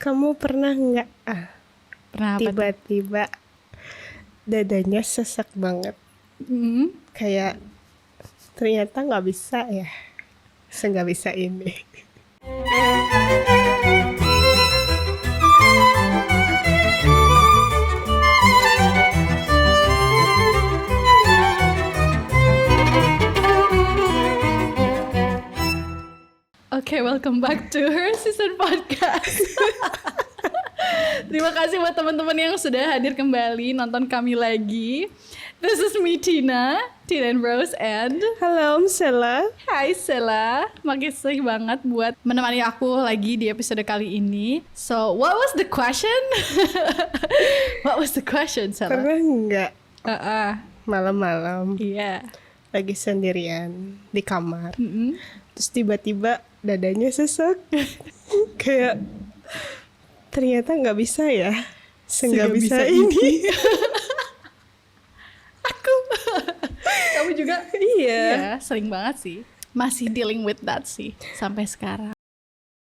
Kamu pernah nggak Pernah apa tuh? tiba-tiba dadanya sesek banget, kayak ternyata nggak bisa ya, nggak bisa ini. Oke, welcome back to Her Season Podcast. Terima kasih buat teman-teman yang sudah hadir kembali nonton kami lagi. This is me, Tina and Rose, and Halo Om Sela. Hai Sela. Makasih banget buat menemani aku lagi di episode kali ini. So, what was the question? What was the question, Sela? Pernah nggak malam-malam Iya. lagi sendirian di kamar, terus tiba-tiba dadanya sesek, kayak ternyata nggak bisa ya, nggak bisa ini. Kamu juga? Iya. Iya, sering banget sih. Masih dealing with that sih sampai sekarang.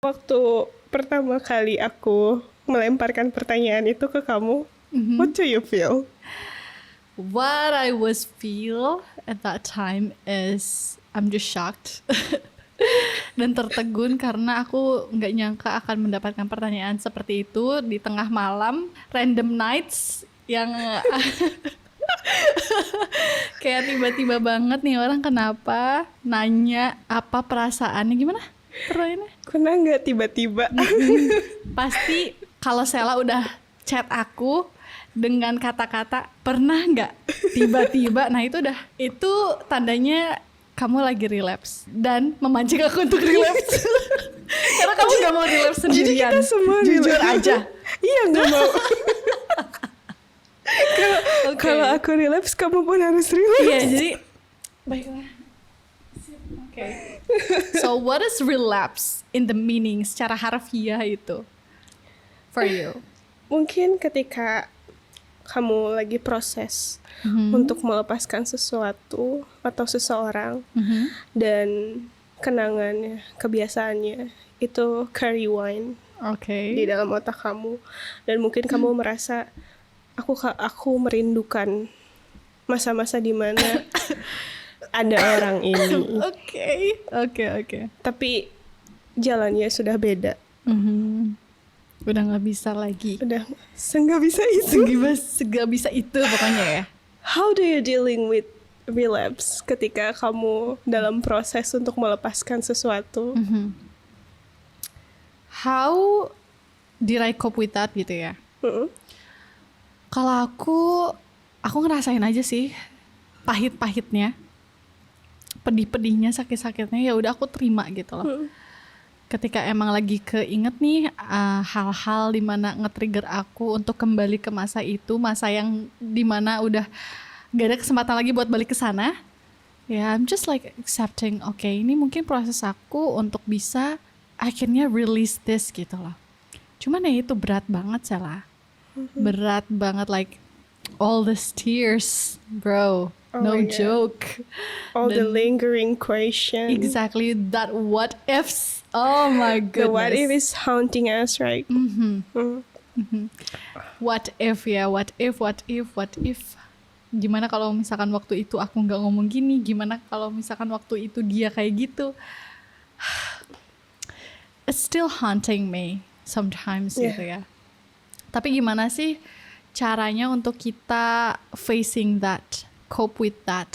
Waktu pertama kali aku melemparkan pertanyaan itu ke kamu, what do you feel? What I was feel at that time is I'm just shocked dan tertegun karena aku nggak nyangka akan mendapatkan pertanyaan seperti itu di tengah malam, random nights yang kayak tiba-tiba banget nih orang kenapa nanya apa perasaannya, gimana pertanyaannya? Pernah nggak tiba-tiba? Pasti kalau Sela udah chat aku dengan kata-kata pernah nggak tiba-tiba, nah itu tandanya kamu lagi relapse dan memancing aku untuk relapse. Karena kamu nggak mau relapse sendirian. Jadi kita semua jujur relapse aja. Iya, nggak mau. Kalau aku relapse, kamu pun harus relapse. Iya, jadi baiklah. Oke. So what is relapse in the meaning secara harfiah itu for you? Mungkin ketika kamu lagi proses untuk melepaskan sesuatu atau seseorang, dan kenangannya, kebiasaannya itu carry wine di dalam otak kamu, dan mungkin kamu merasa aku merindukan masa-masa di mana ada orang ini. Oke. Tapi jalannya sudah beda. Udah nggak bisa lagi. Udah nggak bisa itu. Nggak bisa itu pokoknya ya. How do you dealing with relapse ketika kamu dalam proses untuk melepaskan sesuatu? How did I cope with that gitu ya? Kalau aku ngerasain aja sih pahit-pahitnya, pedih-pedihnya, sakit-sakitnya, ya udah aku terima gitu loh. Ketika emang lagi keinget nih hal-hal dimana nge-trigger aku untuk kembali ke masa itu, masa yang dimana udah gak ada kesempatan lagi buat balik ke sana, ya I'm just like accepting, okay, ini mungkin proses aku untuk bisa akhirnya release this gitu loh. Cuman ya itu berat banget Sela, berat banget, like all these tears bro. No joke. All the lingering question. Exactly, that what ifs. Oh my goodness. The what if is haunting us, right? What if ya, what if. Gimana kalau misalkan waktu itu aku nggak ngomong gini? Gimana kalau misalkan waktu itu dia kayak gitu? It's still haunting me sometimes gitu ya. Tapi gimana sih caranya untuk kita facing that, cope with that,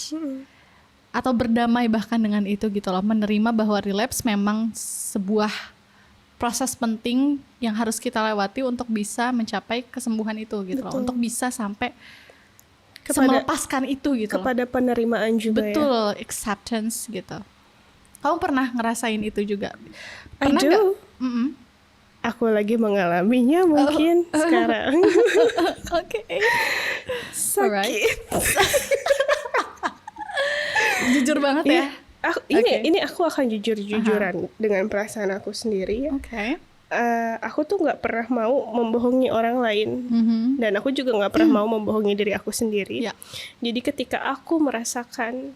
atau berdamai bahkan dengan itu gitu loh, menerima bahwa relapse memang sebuah proses penting yang harus kita lewati untuk bisa mencapai kesembuhan itu gitu loh, untuk bisa sampai melepaskan itu gitu kepada loh. Penerimaan juga. Betul, acceptance gitu. Kamu pernah ngerasain itu juga? Pernah I do. Aku lagi mengalaminya mungkin sekarang. Oke. Sakit. Jujur banget ya. Ini aku akan jujur-jujuran dengan perasaan aku sendiri ya. Aku tuh nggak pernah mau membohongi orang lain, dan aku juga nggak pernah mau membohongi diri aku sendiri. Jadi ketika aku merasakan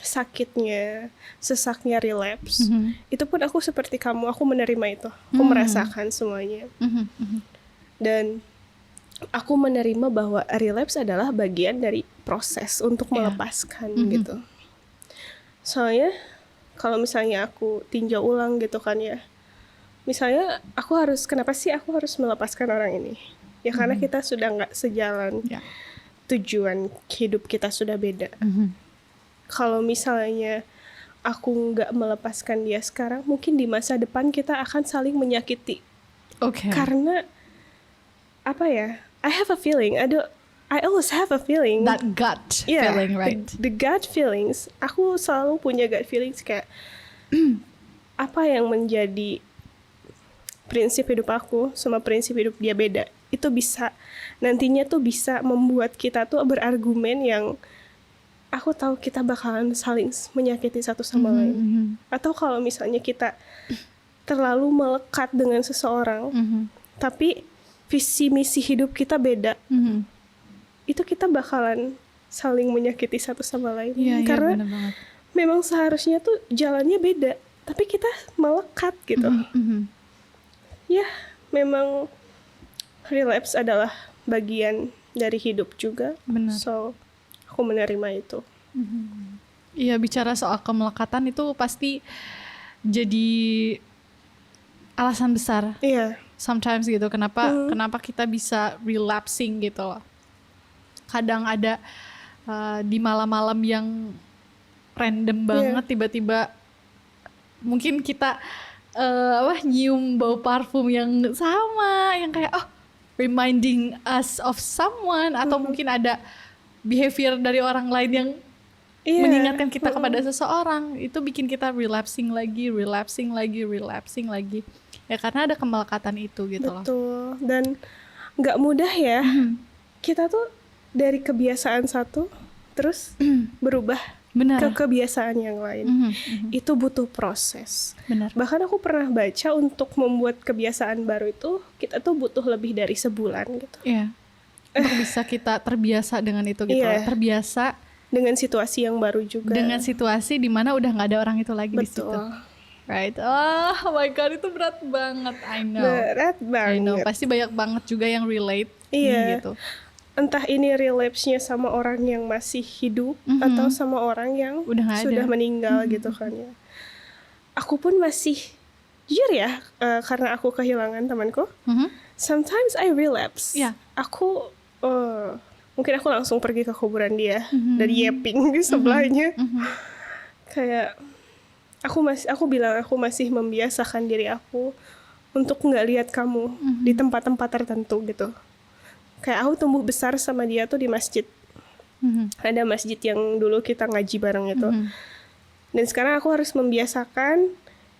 sakitnya, sesaknya relapse, itu pun aku seperti kamu, aku menerima itu, aku merasakan semuanya. Dan aku menerima bahwa relapse adalah bagian dari proses untuk melepaskan gitu. Soalnya kalau misalnya aku tinjau ulang gitu kan ya, misalnya kenapa sih aku harus melepaskan orang ini? Ya karena kita sudah nggak sejalan, tujuan hidup kita sudah beda. Kalau misalnya aku nggak melepaskan dia sekarang, mungkin di masa depan kita akan saling menyakiti. Karena apa ya? I have a feeling. I always have a feeling. That gut feeling, right? The gut feelings. Aku selalu punya gut feelings kayak apa yang menjadi prinsip hidup aku sama prinsip hidup dia beda. Itu nantinya tuh bisa membuat kita tuh berargumen yang aku tahu kita bakalan saling menyakiti satu sama lain. Atau kalau misalnya kita terlalu melekat dengan seseorang, tapi visi misi hidup kita beda, itu kita bakalan saling menyakiti satu sama lain. Karena memang seharusnya tuh jalannya beda, tapi kita melekat gitu. Ya, memang relapse adalah bagian dari hidup juga. So, aku menerima itu. Iya, bicara soal kemelekatan itu pasti jadi alasan besar. Sometimes gitu, kenapa kita bisa relapsing gitu loh. Kadang ada di malam-malam yang random banget, tiba-tiba mungkin kita nyium bau parfum yang sama, yang kayak reminding us of someone, atau mungkin ada behavior dari orang lain yang mengingatkan kita kepada seseorang, itu bikin kita relapsing lagi. Ya karena ada kemelekatan itu gitu loh. Betul. Dan nggak mudah ya. Kita tuh dari kebiasaan satu terus berubah ke kebiasaan yang lain. Itu butuh proses. Bahkan aku pernah baca untuk membuat kebiasaan baru itu kita tuh butuh lebih dari sebulan gitu. Untuk bisa kita terbiasa dengan itu gitu loh. Terbiasa dengan situasi yang baru juga. Dengan situasi di mana udah nggak ada orang itu lagi di situ. Right. Oh my God, itu berat banget. I know. Berat banget. I know. Pasti banyak banget juga yang relate gitu. Entah ini relapse-nya sama orang yang masih hidup atau sama orang yang sudah meninggal gitu kan ya. Aku pun masih jujur ya, karena aku kehilangan temanku. Sometimes I relapse. Aku mungkin aku langsung pergi ke kuburan dia dari Yeping di sebelahnya. Kayak aku bilang aku masih membiasakan diri aku untuk nggak lihat kamu di tempat-tempat tertentu gitu. Kayak aku tumbuh besar sama dia tuh di masjid. Ada masjid yang dulu kita ngaji bareng itu. Dan sekarang aku harus membiasakan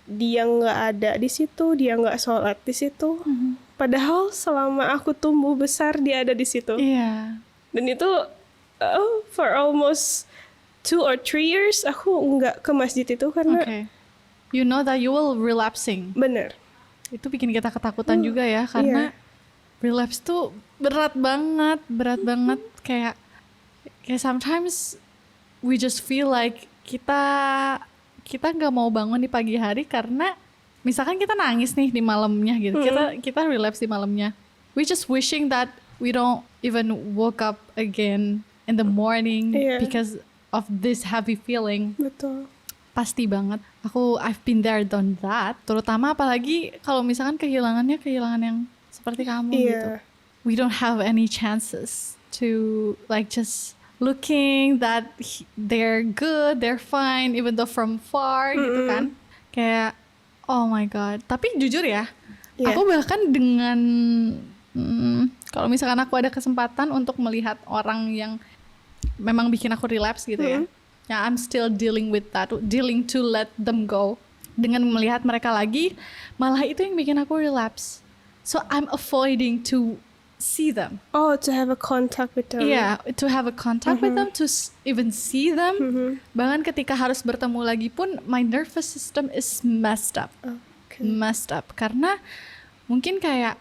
dia nggak ada di situ, dia nggak sholat di situ. Padahal selama aku tumbuh besar dia ada di situ. Dan itu for almost 2 or 3 years aku nggak ke masjid itu karena you know that you will relapsing. Bener. Itu bikin kita ketakutan juga ya, karena relapse tuh berat banget. Kayak sometimes we just feel like kita nggak mau bangun di pagi hari karena misalkan kita nangis nih di malamnya gitu. Kita relapse di malamnya. We just wishing that we don't even woke up again in the morning because of this heavy feeling. Betul. Pasti banget. I've been there, done that. Terutama apalagi kalau misalkan kehilangan yang seperti kamu gitu. We don't have any chances to like just looking that they're good, they're fine, even though from far gitu kan. Kayak oh my God. Tapi jujur ya, aku bahkan dengan kalau misalkan aku ada kesempatan untuk melihat orang yang memang bikin aku relapse gitu ya, I'm still dealing with that, dealing to let them go. Dengan melihat mereka lagi, malah itu yang bikin aku relapse. So I'm avoiding to see them. Oh, to have a contact with them. Yeah, to have a contact with them, to even see them. Bahkan ketika harus bertemu lagi pun, my nervous system is messed up. Messed up. Karena mungkin kayak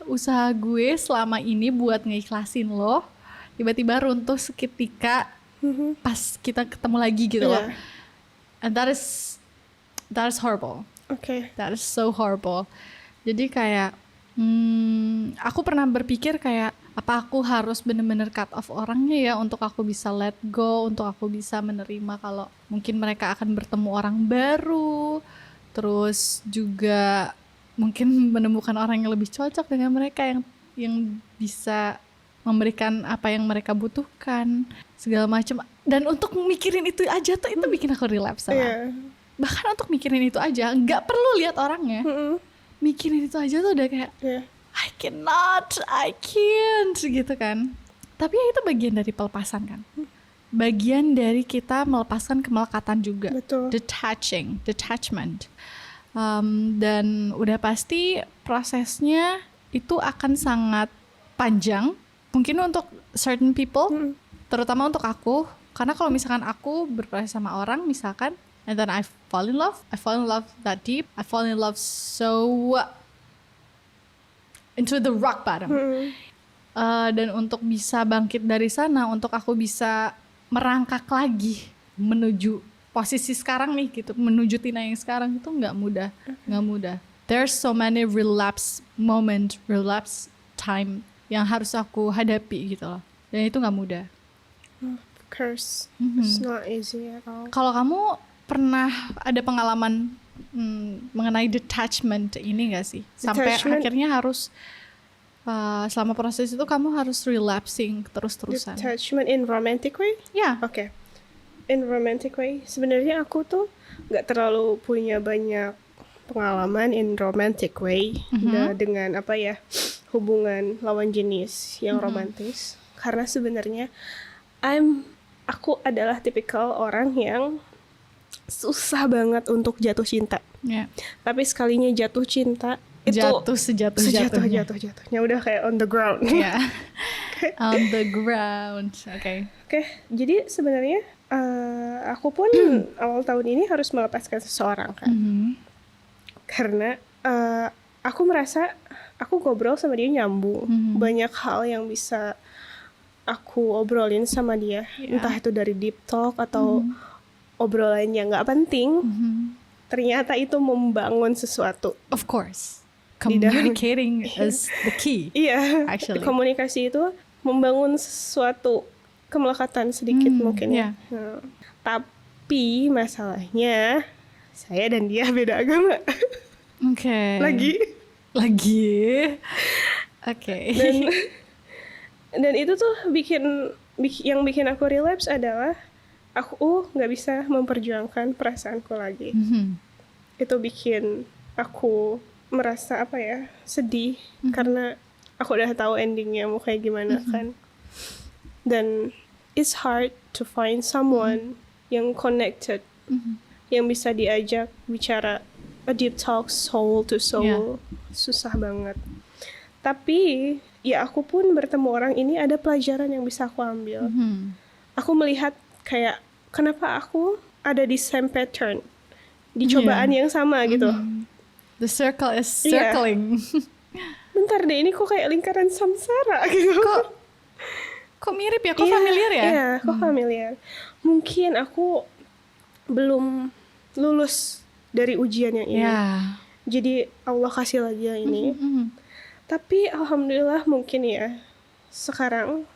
usaha gue selama ini buat ngeikhlasin lo, tiba-tiba runtuh seketika pas kita ketemu lagi gitu loh. Yeah. And that is horrible. Okay. That is so horrible. Jadi kayak aku pernah berpikir kayak apa aku harus bener-bener cut off orangnya ya untuk aku bisa let go, untuk aku bisa menerima kalau mungkin mereka akan bertemu orang baru, terus juga mungkin menemukan orang yang lebih cocok dengan mereka yang bisa memberikan apa yang mereka butuhkan segala macam. Dan untuk mikirin itu aja tuh itu bikin aku relapse Yeah. Bahkan untuk mikirin itu aja nggak perlu lihat orangnya. Mikirin itu aja tuh udah kayak I can't gitu kan. Tapi ya itu bagian dari pelepasan kan. Bagian dari kita melepaskan kemelekatan juga. Betul. Detachment. Dan udah pasti prosesnya itu akan sangat panjang. Mungkin untuk certain people, terutama untuk aku. Karena kalau misalkan aku berproses sama orang misalkan, and then I fall in love that deep, I fall in love so into the rock bottom. Dan untuk bisa bangkit dari sana, untuk aku bisa merangkak lagi menuju posisi sekarang nih gitu, menuju Tina yang sekarang itu nggak mudah. There's so many relapse time yang harus aku hadapi gitu loh, dan itu nggak mudah. Of course, it's not easy at all. Kalau kamu pernah ada pengalaman mengenai detachment ini gak sih? Sampai akhirnya harus selama proses itu kamu harus relapsing terus-terusan. Detachment in romantic way? Ya. Okay. In romantic way, sebenarnya aku tuh gak terlalu punya banyak pengalaman in romantic way dengan apa ya, hubungan lawan jenis yang romantis. Karena sebenarnya aku adalah tipikal orang yang susah banget untuk jatuh cinta. Yeah. Tapi sekalinya jatuh cinta itu sejatuh-jatuhnya udah kayak on the ground. Yeah. On the ground. Oke. Jadi sebenarnya aku pun awal tahun ini harus melepaskan seseorang kan. Karena aku merasa aku ngobrol sama dia nyambung. Banyak hal yang bisa aku obrolin sama dia. Entah itu dari deep talk atau obrolan yang nggak penting, ternyata itu membangun sesuatu. Of course, communicating is the key. Iya, actually. Komunikasi itu membangun sesuatu kemelekatan sedikit mungkin. Yeah. Tapi masalahnya saya dan dia beda agama. Oke. Lagi. Oke. Dan itu tuh yang bikin aku relapse adalah aku nggak bisa memperjuangkan perasaanku lagi. Itu bikin aku merasa sedih karena aku udah tahu endingnya mau kayak gimana kan. Dan it's hard to find someone yang connected, yang bisa diajak bicara a deep talk soul to soul. Yeah. Susah banget. Tapi ya aku pun bertemu orang ini ada pelajaran yang bisa aku ambil. Aku melihat kayak kenapa aku ada di same pattern, di cobaan yang sama gitu. The circle is circling. Bentar deh, ini kok kayak lingkaran samsara gitu. Kok mirip ya? Kok familiar ya? Iya, kok familiar. Mungkin aku belum lulus dari ujian yang ini. Jadi Allah kasih lagi yang ini. Tapi alhamdulillah mungkin ya sekarang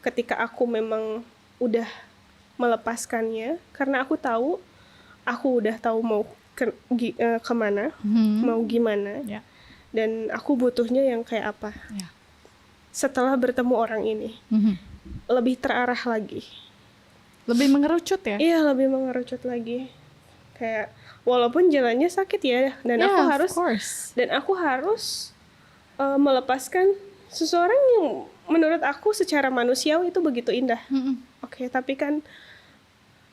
ketika aku memang udah melepaskannya, karena aku udah tahu mau kemana, mau gimana, dan aku butuhnya yang kayak apa. Setelah bertemu orang ini, lebih terarah lagi, lebih mengerucut ya? Iya, lebih mengerucut lagi. Kayak walaupun jalannya sakit ya, dan aku harus melepaskan seseorang yang menurut aku secara manusiawi itu begitu indah. Oke, tapi kan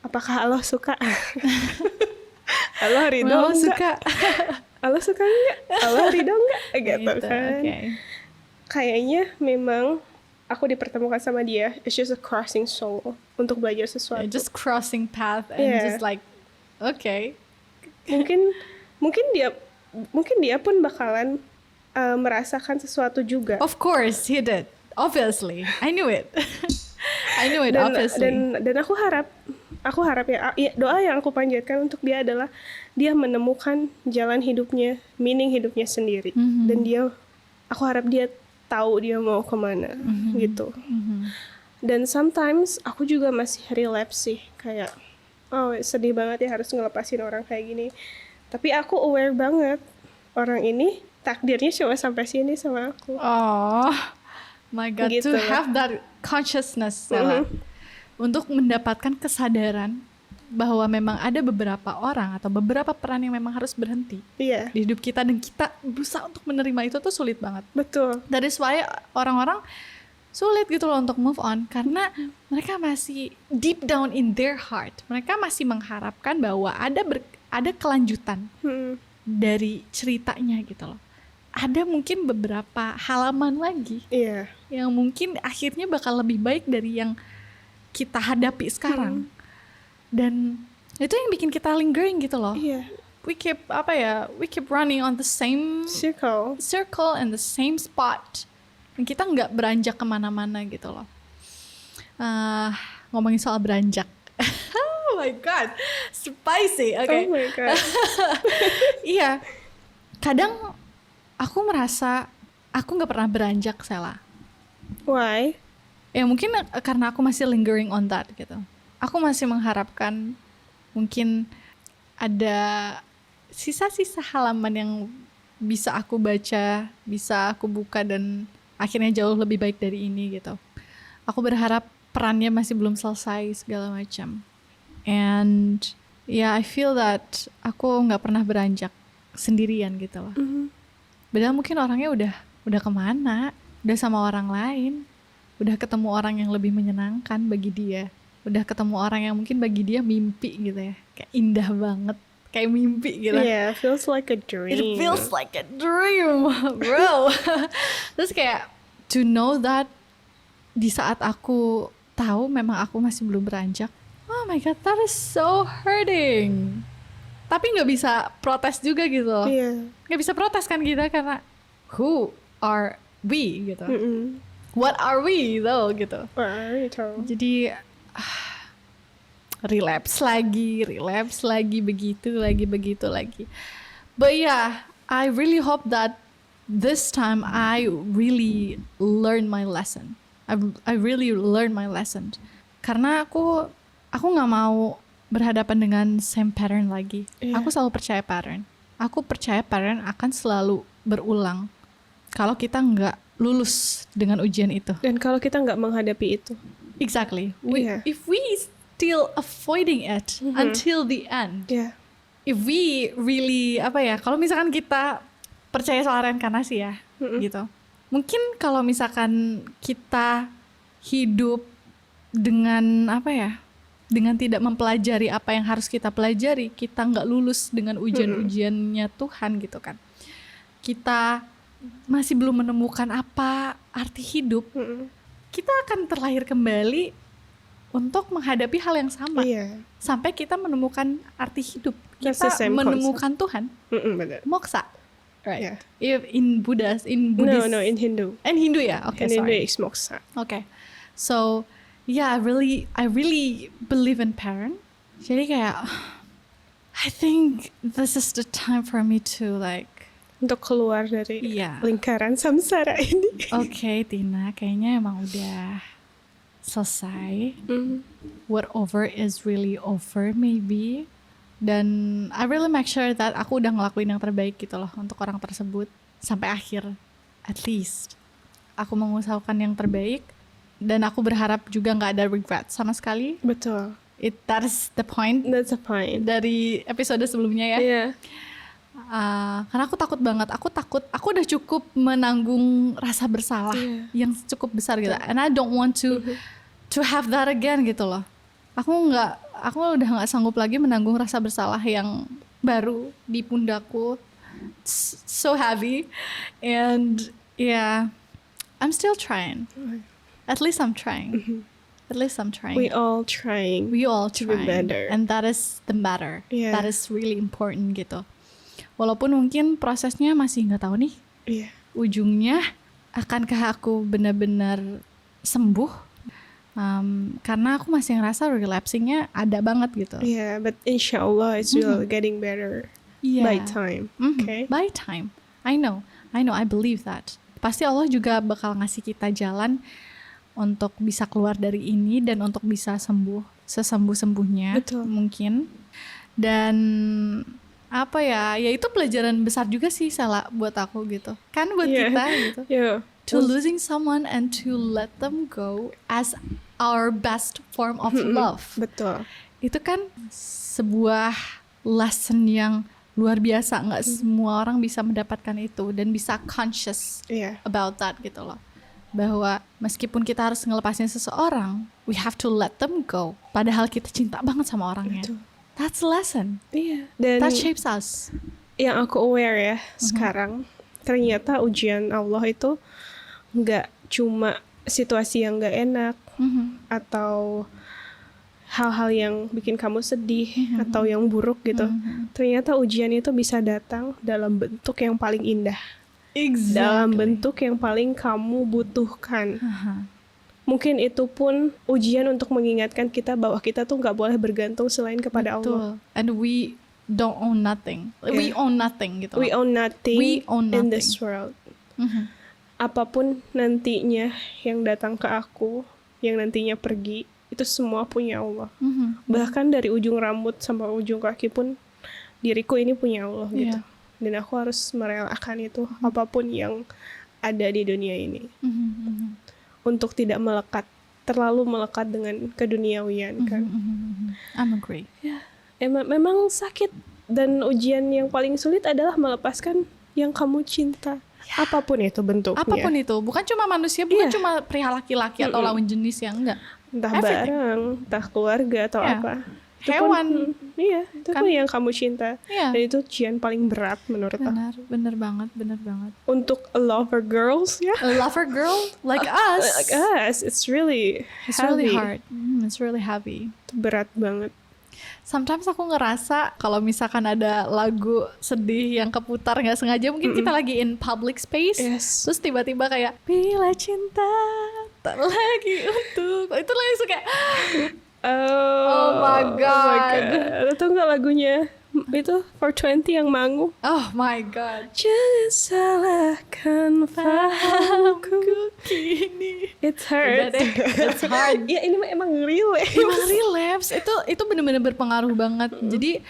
apakah Allah suka? Allah ridho enggak? Allah suka enggak? Allah ridho enggak? Gitu kan. Kayaknya memang aku dipertemukan sama dia, it's just a crossing soul untuk belajar sesuatu. Just crossing path and just like mungkin dia pun bakalan merasakan sesuatu juga. Of course he did. Obviously, I knew it. I knew it, obviously. Dan aku harap ya doa yang aku panjatkan untuk dia adalah dia menemukan jalan hidupnya, meaning hidupnya sendiri. Dan aku harap dia tahu dia mau kemana gitu. Dan sometimes aku juga masih relapse sih, kayak sedih banget ya harus ngelepasin orang kayak gini. Tapi aku aware banget orang ini takdirnya cuma sampai sini sama aku. Oh my God, gitu. To have that consciousness, untuk mendapatkan kesadaran bahwa memang ada beberapa orang atau beberapa peran yang memang harus berhenti di hidup kita, dan kita berusaha untuk menerima itu tuh sulit banget. Betul. That is why orang-orang sulit gitu loh untuk move on, karena mereka masih deep down in their heart, mereka masih mengharapkan bahwa ada kelanjutan dari ceritanya gitu loh. Ada mungkin beberapa halaman lagi yang mungkin akhirnya bakal lebih baik dari yang kita hadapi sekarang. Dan itu yang bikin kita lingering gitu loh. We keep running on the same circle and the same spot. Dan kita nggak beranjak kemana-mana gitu loh. Ngomongin soal beranjak. Oh my God, spicy. Okay. Oh my God. Iya. Kadang aku merasa aku nggak pernah beranjak, Sela. Why? Ya mungkin karena aku masih lingering on that gitu. Aku masih mengharapkan mungkin ada sisa-sisa halaman yang bisa aku baca, bisa aku buka, dan akhirnya jauh lebih baik dari ini gitu. Aku berharap perannya masih belum selesai segala macam. And I feel that aku nggak pernah beranjak sendirian gitu loh. Padahal mungkin orangnya udah kemana, udah sama orang lain, udah ketemu orang yang lebih menyenangkan bagi dia, udah ketemu orang yang mungkin bagi dia mimpi gitu ya, kayak indah banget, kayak mimpi gitu. Yeah, feels like a dream. It feels like a dream, bro. Terus kayak to know that di saat aku tahu memang aku masih belum beranjak, oh my God, that is so hurting. Tapi nggak bisa protes juga gitu loh. Nggak bisa protes kan kita, karena who are we gitu. What are we though gitu. Jadi relapse lagi, begitu lagi. But I really hope that this time I really learn my lesson. I really learn my lesson. Karena aku nggak mau berhadapan dengan same pattern lagi. Aku selalu percaya pattern. Aku percaya pattern akan selalu berulang kalau kita nggak lulus dengan ujian itu. Dan kalau kita nggak menghadapi itu. Exactly. If we still avoiding it until the end. If we really kalau misalkan kita percaya soal reinkarnasi ya, gitu. Mungkin kalau misalkan kita hidup dengan dengan tidak mempelajari apa yang harus kita pelajari, kita nggak lulus dengan ujian-ujiannya Tuhan gitu kan. Kita masih belum menemukan apa arti hidup, kita akan terlahir kembali untuk menghadapi hal yang sama. Sampai kita menemukan arti hidup, kita menemukan Tuhan. Moksa, right? In Buddhist. No, in Hindu. In Hindu ya, okay, in sorry. Hindu is moksa. Okay, so I really believe in parent. Jadi kayak I think this is the time for me to untuk keluar dari lingkaran samsara ini. Okay, Tina, kayaknya emang udah selesai. What over is really over maybe. Dan I really make sure that aku udah ngelakuin yang terbaik gitu loh untuk orang tersebut sampai akhir. At least aku mengusahakan yang terbaik, dan aku berharap juga nggak ada regret sama sekali. Betul. That's the point. That's the point. Dari episode sebelumnya ya. Karena aku takut banget. Aku udah cukup menanggung rasa bersalah yang cukup besar gitu. And I don't want to have that again gitu loh. Aku udah nggak sanggup lagi menanggung rasa bersalah yang baru di pundakku. It's so heavy. And I'm still trying. At least I'm trying. At least I'm trying. We all trying. To be better. And that is the matter. That is really important gitu. Walaupun mungkin prosesnya masih nggak tahu nih. Ujungnya akankah aku benar-benar sembuh Karena aku masih ngerasa relapsingnya ada banget gitu. Yeah, but inshallah it's will getting better by time. Okay. By time. I know, I believe that. Pasti Allah juga bakal ngasih kita jalan untuk bisa keluar dari ini dan untuk bisa sembuh sesembuh-sembuhnya. Betul. Mungkin. Dan apa ya itu pelajaran besar juga sih Sela buat aku gitu. Kan buat kita gitu. Yeah. To losing someone and to let them go as our best form of love. Betul. Itu kan sebuah lesson yang luar biasa. Nggak semua orang bisa mendapatkan itu dan bisa conscious about that gitu loh. Bahwa meskipun kita harus ngelepasin seseorang, we have to let them go. Padahal kita cinta banget sama orangnya. Betul. That's a lesson. Iya. Dan that shapes us. Yang aku aware ya sekarang, ternyata ujian Allah itu nggak cuma situasi yang nggak enak atau hal-hal yang bikin kamu sedih atau yang buruk gitu. Ternyata ujian itu bisa datang dalam bentuk yang paling indah. Exactly. Dalam bentuk yang paling kamu butuhkan. Mungkin itu pun ujian untuk mengingatkan kita bahwa kita tuh nggak boleh bergantung selain kepada Allah. And we don't own nothing. We own nothing gitu. We own nothing in this world. Apapun nantinya yang datang ke aku, yang nantinya pergi, itu semua punya Allah. Bahkan dari ujung rambut sampai ujung kaki pun diriku ini punya Allah gitu. Dan aku harus merelakan itu apapun yang ada di dunia ini. Untuk tidak terlalu melekat dengan keduniawian kan. I'm agree. Ya, memang sakit dan ujian yang paling sulit adalah melepaskan yang kamu cinta. Apapun itu bentuknya. Apapun itu, bukan cuma manusia, bukan cuma pria laki-laki atau lawan jenis yang enggak. Entah barang, entah keluarga atau apa. Hewan. Itu kan yang kamu cinta. Dan itu ujian paling berat menurut aku. Bener banget. Untuk a lover girls, a lover girl like us. Like us, it's really hard. It's really heavy. Itu berat banget. Sometimes aku ngerasa kalau misalkan ada lagu sedih yang keputar nggak sengaja, mungkin kita lagi in public space, terus tiba-tiba kayak bila cinta tak lagi untuk itu lagi suka. Oh my god. Itu enggak lagunya itu 420 yang Mangu. Oh my god. Jangan salahkan fahamku kini. It's hard. It's hard. Ya ini emang relapse. Itu benar-benar berpengaruh banget. Jadi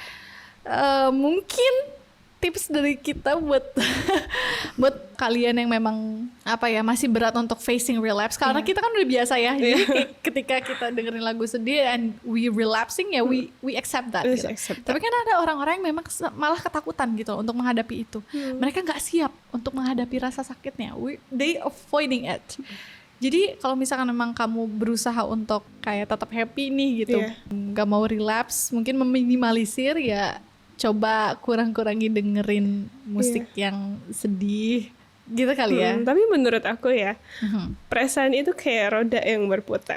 mungkin tips dari kita buat kalian yang memang masih berat untuk facing relapse, karena kita kan udah biasa ya. Jadi ketika kita dengerin lagu sedih and we relapsing we accept that gitu. Tapi kan ada orang-orang yang memang malah ketakutan gitu untuk menghadapi itu. Mereka nggak siap untuk menghadapi rasa sakitnya. They avoiding it. Jadi kalau misalkan memang kamu berusaha untuk kayak tetap happy nih gitu, nggak mau relapse, mungkin meminimalisir ya. Coba kurang-kurangi dengerin musik yang sedih gitu kali ya. Tapi menurut aku ya, perasaan itu kayak roda yang berputar.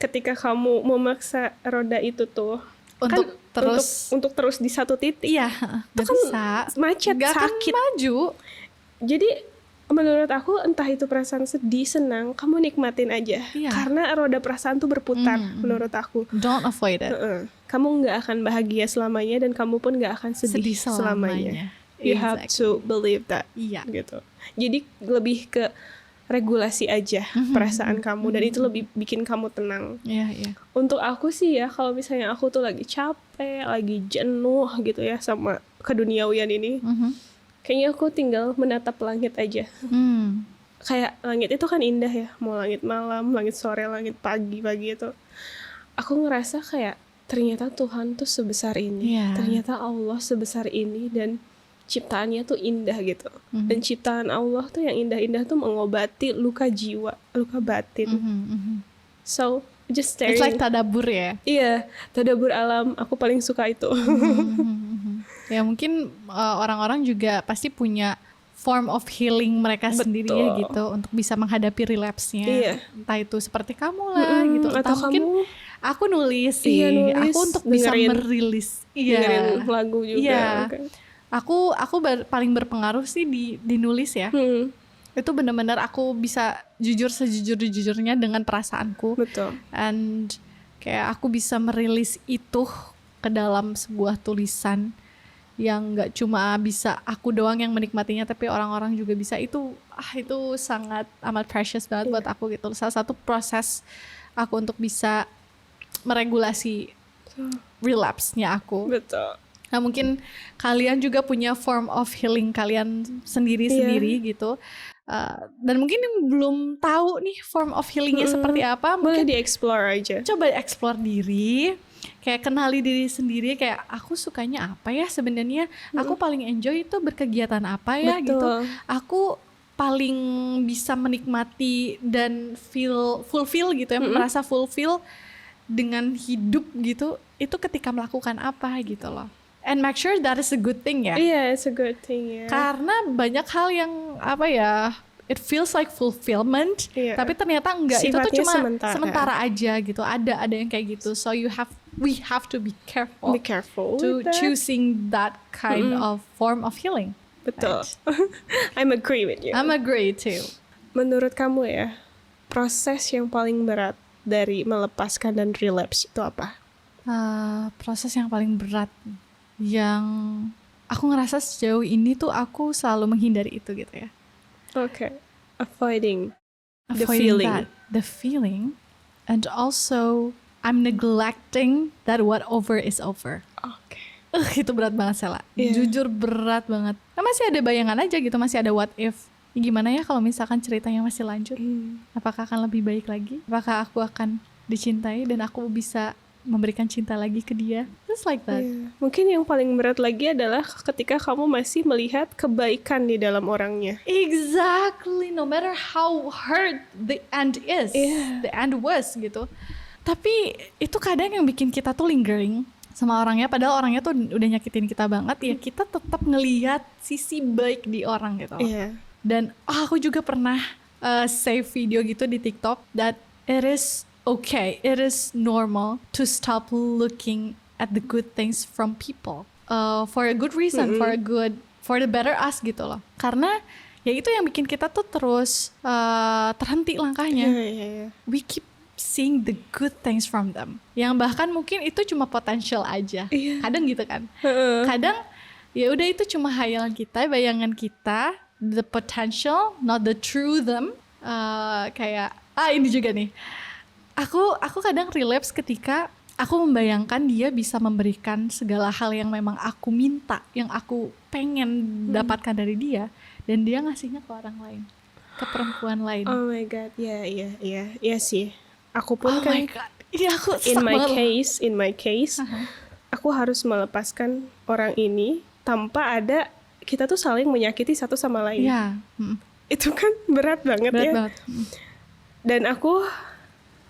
Ketika kamu memaksa roda itu tuh untuk terus di satu titik, itu kan bisa macet, sakit, maju. Jadi menurut aku entah itu perasaan sedih, senang, kamu nikmatin aja. Karena roda perasaan tuh berputar menurut aku. Don't avoid it. Kamu nggak akan bahagia selamanya dan kamu pun nggak akan sedih selamanya. You have to believe that. Gitu. Jadi lebih ke regulasi aja perasaan kamu dan itu lebih bikin kamu tenang. Untuk aku sih ya, kalau misalnya aku tuh lagi capek, lagi jenuh gitu ya sama keduniawian ini, kayaknya aku tinggal menatap langit aja. Kayak langit itu kan indah ya, mau langit malam, langit sore, langit pagi itu. Aku ngerasa kayak ternyata Tuhan tuh sebesar ini, ternyata Allah sebesar ini dan ciptaannya tuh indah gitu. Dan ciptaan Allah tuh yang indah-indah tuh mengobati luka jiwa, luka batin. So just staring. It's like tadabur ya. Iya, tadabur alam. Aku paling suka itu. Ya mungkin orang-orang juga pasti punya form of healing mereka sendiri ya gitu untuk bisa menghadapi relapse-nya. Entah itu seperti kamu lah gitu. Atau mungkin aku nulis sih. Aku untuk bisa merilis. Dengerin lagu juga. Aku paling berpengaruh sih di nulis ya. Itu benar-benar aku bisa jujur sejujur-jujurnya dengan perasaanku. Betul. And kayak aku bisa merilis itu ke dalam sebuah tulisan yang gak cuma bisa aku doang yang menikmatinya, tapi orang-orang juga bisa. Itu sangat amat precious banget buat aku gitu. Salah satu proses aku untuk bisa meregulasi relapse-nya aku. Betul. Nah mungkin kalian juga punya form of healing kalian sendiri-sendiri gitu. Dan mungkin yang belum tahu nih form of healingnya seperti apa, boleh mungkin di-explore aja. Coba explore diri, kayak kenali diri sendiri, kayak aku sukanya apa ya sebenarnya, aku paling enjoy itu berkegiatan apa ya. Betul. Gitu. Aku paling bisa menikmati dan fulfill gitu ya, merasa fulfill dengan hidup gitu, itu ketika melakukan apa gitu loh. And make sure that is a good thing ya. Iya, it's a good thing ya. Karena banyak hal yang apa ya, it feels like fulfillment, tapi ternyata enggak. Sifatnya itu tuh cuma sementara aja gitu. Ada yang kayak gitu. So we have to be careful. Be careful to choosing that kind of form of healing. Betul. Right? I'm agree with you. I'm agree too. Menurut kamu ya, proses yang paling berat dari melepaskan dan relapse itu apa? Proses yang paling berat yang aku ngerasa sejauh ini tuh aku selalu menghindari itu gitu ya. Okay. Avoiding the feeling. The feeling, and also I'm neglecting that what over is over. Okay. Itu berat banget Sela. Jujur berat banget. Nah, masih ada bayangan aja gitu, masih ada what if. Gimana ya kalau misalkan ceritanya masih lanjut? Apakah akan lebih baik lagi? Apakah aku akan dicintai dan aku bisa memberikan cinta lagi ke dia? Just like that. Mungkin yang paling berat lagi adalah ketika kamu masih melihat kebaikan di dalam orangnya. Exactly. No matter how hurt the end is, the end was gitu. Tapi itu kadang yang bikin kita tuh lingering sama orangnya, padahal orangnya tuh udah nyakitin kita banget, ya kita tetap ngelihat sisi baik di orang gitu. Dan aku juga pernah save video gitu di TikTok that it is okay, it is normal to stop looking at the good things from people for a good reason, for the better us gitu loh. Karena ya itu yang bikin kita tuh terus terhenti langkahnya. We keep seeing the good things from them, yang bahkan mungkin itu cuma potential aja. Kadang gitu kan. Kadang ya udah itu cuma hayalan kita, bayangan kita, the potential, not the true them. Kayak ini juga nih. Aku kadang relapse ketika aku membayangkan dia bisa memberikan segala hal yang memang aku minta, yang aku pengen dapatkan dari dia, dan dia ngasihnya ke orang lain, ke perempuan lain. Oh my god, iya sih. Aku pun kan, my god, ini aku in my case, aku harus melepaskan orang ini tanpa ada kita tuh saling menyakiti satu sama lain. Itu kan berat banget ya. Dan aku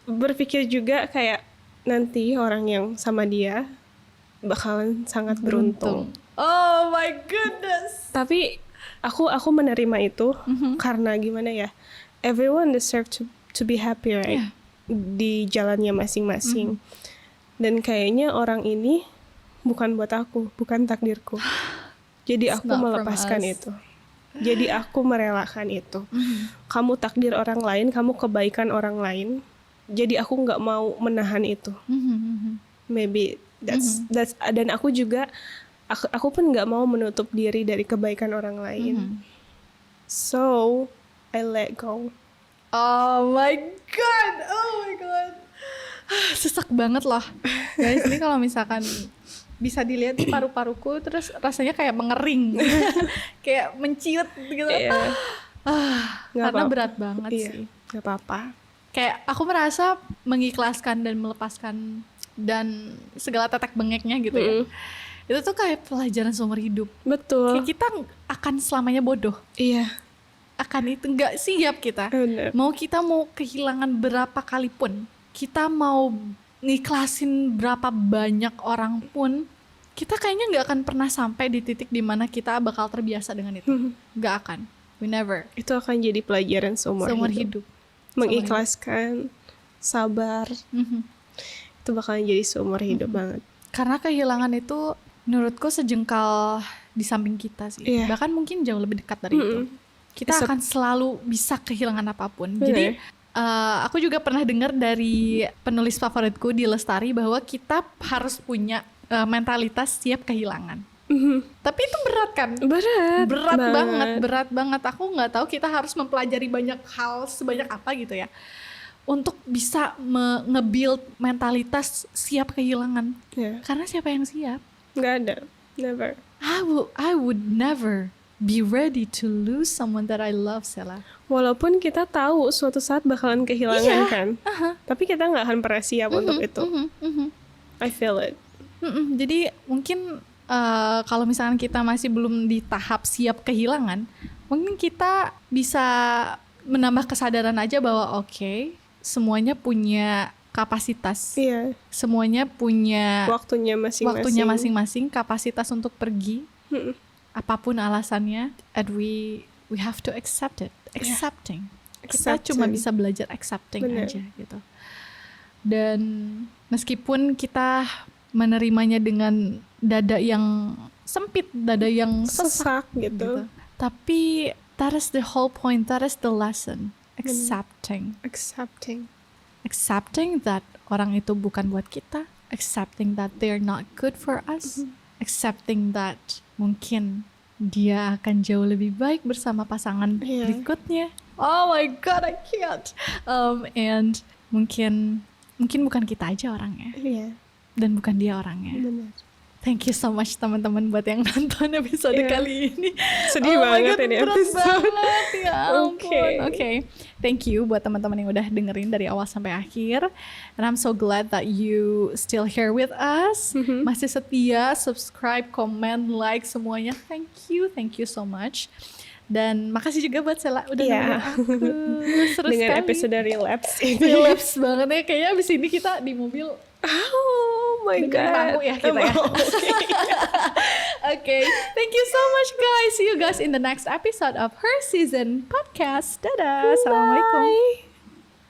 berpikir juga kayak nanti orang yang sama dia bakalan sangat beruntung. Oh my goodness. Tapi aku menerima itu karena gimana ya? Everyone deserve to be happy, right? Di jalannya masing-masing. Dan kayaknya orang ini bukan buat aku, bukan takdirku. Jadi aku melepaskan itu. Jadi aku merelakan itu. Kamu takdir orang lain, kamu kebaikan orang lain. Jadi aku nggak mau menahan itu. Maybe that's dan aku juga aku pun nggak mau menutup diri dari kebaikan orang lain. So I let go. Oh my god. Sesak banget loh. Guys, ini kalau misalkan bisa dilihat di paru-paruku, terus rasanya kayak mengering. Kayak menciut gitu. Karena berat banget sih. Gak apa-apa. Kayak aku merasa mengikhlaskan dan melepaskan dan segala tetek bengeknya gitu ya. Itu tuh kayak pelajaran seumur hidup. Betul. Kayak kita akan selamanya bodoh. Akan itu nggak siap kita. Mau kita mau kehilangan berapa kali pun, kita mau ngiklasin berapa banyak orang pun, kita kayaknya nggak akan pernah sampai di titik dimana kita bakal terbiasa dengan itu. Nggak akan. We never. Itu akan jadi pelajaran seumur hidup. Mengikhlaskan, sabar, itu bakalan jadi seumur hidup banget. Karena kehilangan itu menurutku sejengkal di samping kita sih. Bahkan mungkin jauh lebih dekat dari itu. kita akan selalu bisa kehilangan apapun. Jadi aku juga pernah dengar dari penulis favoritku di Lestari bahwa kita harus punya mentalitas siap kehilangan. Tapi itu berat kan? Berat banget. Aku nggak tahu kita harus mempelajari banyak hal sebanyak apa gitu ya untuk bisa nge-build mentalitas siap kehilangan. Karena siapa yang siap? Nggak ada, never. I would never be ready to lose someone that I love, Sela. Walaupun kita tahu suatu saat bakalan kehilangan kan, tapi kita nggak akan pernah siap untuk itu. I feel it. Jadi mungkin kalau misalkan kita masih belum di tahap siap kehilangan, mungkin kita bisa menambah kesadaran aja bahwa semuanya punya kapasitas, semuanya punya waktunya masing-masing, kapasitas untuk pergi, apapun alasannya, and we have to accept it, kita cuma bisa belajar accepting aja gitu. Dan meskipun kita menerimanya dengan dada yang sempit, dada yang sesak gitu. Tapi that is the whole point, that is the lesson. Accepting that orang itu bukan buat kita, accepting that they're not good for us, accepting that mungkin dia akan jauh lebih baik bersama pasangan berikutnya. Oh my god, I can't. And mungkin bukan kita aja orangnya. Dan bukan dia orangnya. Benar. Thank you so much teman-teman buat yang nonton episode kali ini. Sedih banget ini episode. Ya ampun. Okay. Thank you buat teman-teman yang udah dengerin dari awal sampai akhir. And I'm so glad that you still here with us. Masih setia, subscribe, comment, like semuanya. Thank you so much. Dan makasih juga buat Sela udah dengerin aku. Seru dengan sekali. Episode relapse Relapse banget ya. Kayaknya abis ini kita di mobil. Oh my god. Bangku ya kita ya. Okay. Thank you so much guys. See you guys in the next episode of Her Season Podcast. Dadah. Assalamualaikum.